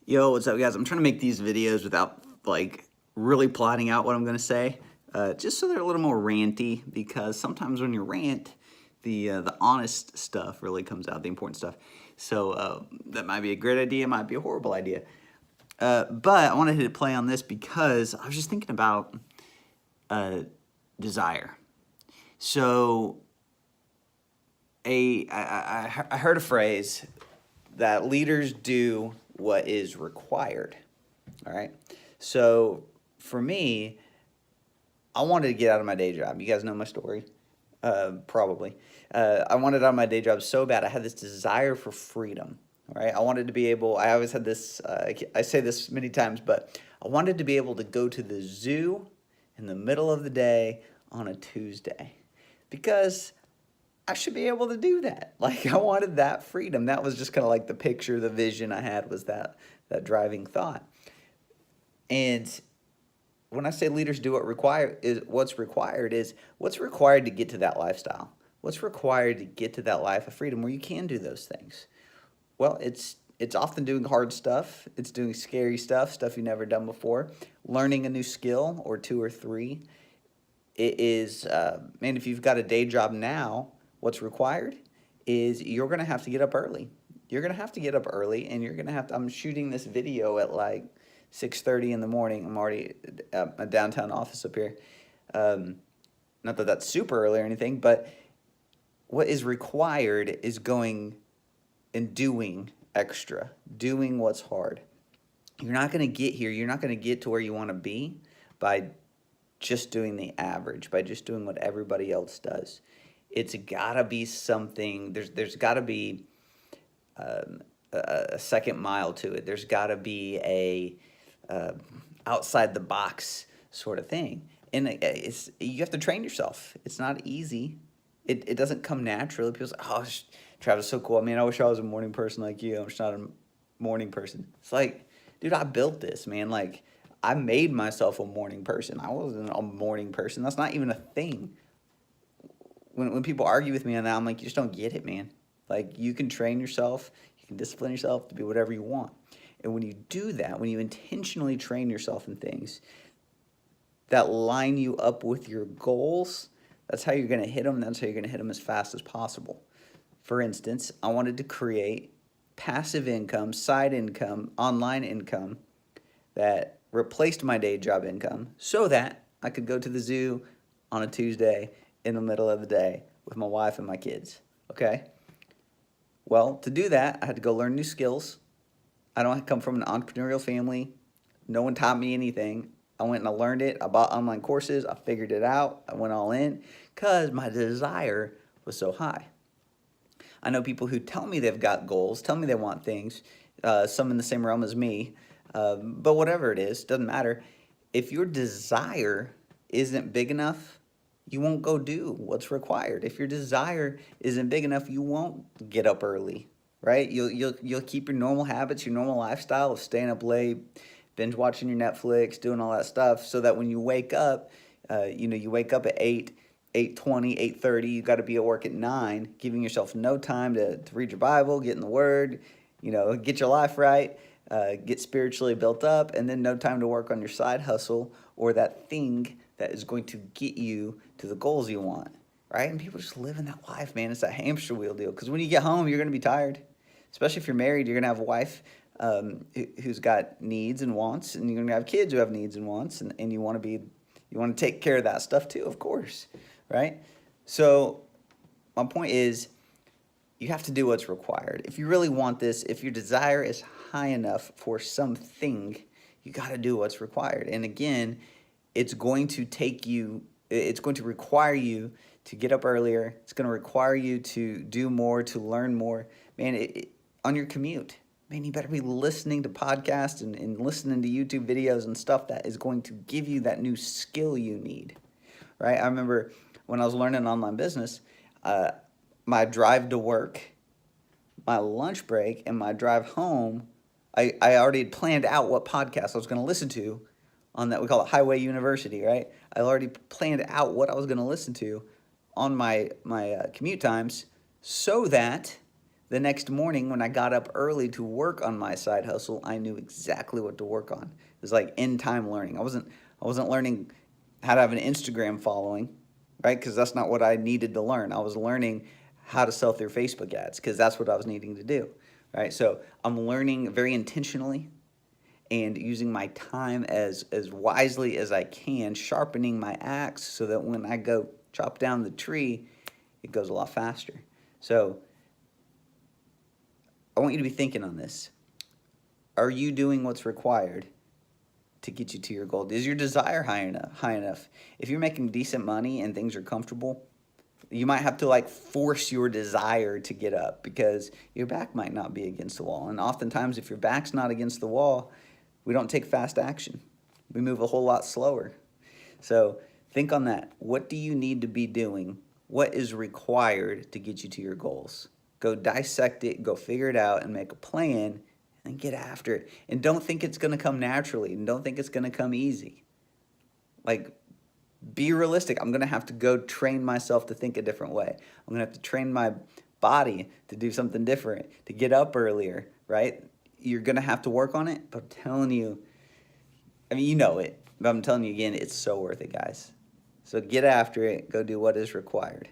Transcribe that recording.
Yo, what's up, guys? I'm trying to make these videos without really plotting out what I'm gonna say, just so they're a little more ranty. Because sometimes when you rant, the honest stuff really comes out, the important stuff. So that might be a great idea, might be a horrible idea. But I wanted to play on this because I was just thinking about desire. So I heard a phrase that leaders do what is required. All right. So for me, I wanted to get out of my day job. You guys know my story, probably. I wanted out of my day job so bad. I had this desire for freedom. All right. I wanted to be able. I always had this. I say this many times, but I wanted to be able to go to the zoo in the middle of the day on a Tuesday, because I should be able to do that. Like, I wanted that freedom. That was just kind of like the picture, the vision I had, was that driving thought. And when I say leaders do what's required to get to that lifestyle. What's required to get to that life of freedom where you can do those things? Well, it's often doing hard stuff. It's doing scary stuff you've never done before. Learning a new skill or two or three. It is, man, if you've got a day job now, what's required is you're going to have to get up early. You're going to have to get up early, and you're going to have to, I'm shooting this video at like 6:30 in the morning. I'm already at my downtown office up here. Not that that's super early or anything, but what is required is going and doing extra, doing what's hard. You're not going to get here. You're not going to get to where you want to be by just doing the average, by just doing what everybody else does. It's gotta be something. There's gotta be a second mile to it. There's gotta be a outside the box sort of thing, and you have to train yourself. It's not easy. It doesn't come naturally. People say, "Oh, Travis is so cool. I mean, I wish I was a morning person like you. I'm just not a morning person." It's like, dude, I built this, man. Like, I made myself a morning person. I wasn't a morning person. That's not even a thing. When people argue with me on that, I'm like, you just don't get it, man. Like, you can train yourself, you can discipline yourself to be whatever you want. And when you do that, when you intentionally train yourself in things that line you up with your goals, that's how you're going to hit them. That's how you're going to hit them as fast as possible. For instance, I wanted to create passive income, side income, online income that replaced my day job income so that I could go to the zoo on a Tuesday in the middle of the day with my wife and my kids, okay? Well, to do that, I had to go learn new skills. I don't come from an entrepreneurial family. No one taught me anything. I went and I learned it. I bought online courses. I figured it out. I went all in because my desire was so high. I know people who tell me they've got goals, tell me they want things, some in the same realm as me, but whatever it is, doesn't matter. If your desire isn't big enough, you won't go do what's required. If your desire isn't big enough, you won't get up early, right? You'll keep your normal habits, your normal lifestyle of staying up late, binge watching your Netflix, doing all that stuff, so that when you wake up, you wake up at 8, 8:20, 8:30, you got to be at work at 9, giving yourself no time to read your Bible, get in the Word, get your life right, get spiritually built up, and then no time to work on your side hustle or that thing that is going to get you to the goals you want, right? And people just live in that life, man. It's that hamster wheel deal. Because when you get home, you're going to be tired. Especially if you're married, you're going to have a wife who's got needs and wants, and you're going to have kids who have needs and wants, and you want to take care of that stuff too, of course, right? So my point is, you have to do what's required. If you really want this, if your desire is high enough for something, you got to do what's required. And again, it's going to require you to get up earlier. It's going to require you to do more, to learn more. Man, on your commute, man, you better be listening to podcasts and listening to YouTube videos and stuff that is going to give you that new skill you need, right? I remember when I was learning online business, my drive to work, my lunch break, and my drive home, I already had planned out what podcast I was going to listen to on that. We call it Highway University, right? I already planned out what I was going to listen to on my commute times so that The next morning when I got up early to work on my side hustle, I knew exactly what to work on. It was like in time learning. I wasn't learning how to have an Instagram following, right? Because that's not what I needed to learn. I was learning how to sell through Facebook ads because that's what I was needing to do, right? So I'm learning very intentionally and using my time as wisely as I can, sharpening my axe so that when I go chop down the tree, it goes a lot faster. So I want you to be thinking on this. Are you doing what's required to get you to your goal? Is your desire high enough? High enough? If you're making decent money and things are comfortable, you might have to like force your desire to get up because your back might not be against the wall. And oftentimes, if your back's not against the wall, we don't take fast action. We move a whole lot slower. So think on that. What do you need to be doing? What is required to get you to your goals? Go dissect it, go figure it out, and make a plan, and get after it. And don't think it's going to come naturally, and don't think it's going to come easy. Like, be realistic. I'm going to have to go train myself to think a different way. I'm going to have to train my body to do something different, to get up earlier, right? You're going to have to work on it, but I'm telling you, I mean, you know it, but I'm telling you again, it's so worth it, guys. So get after it. Go do what is required.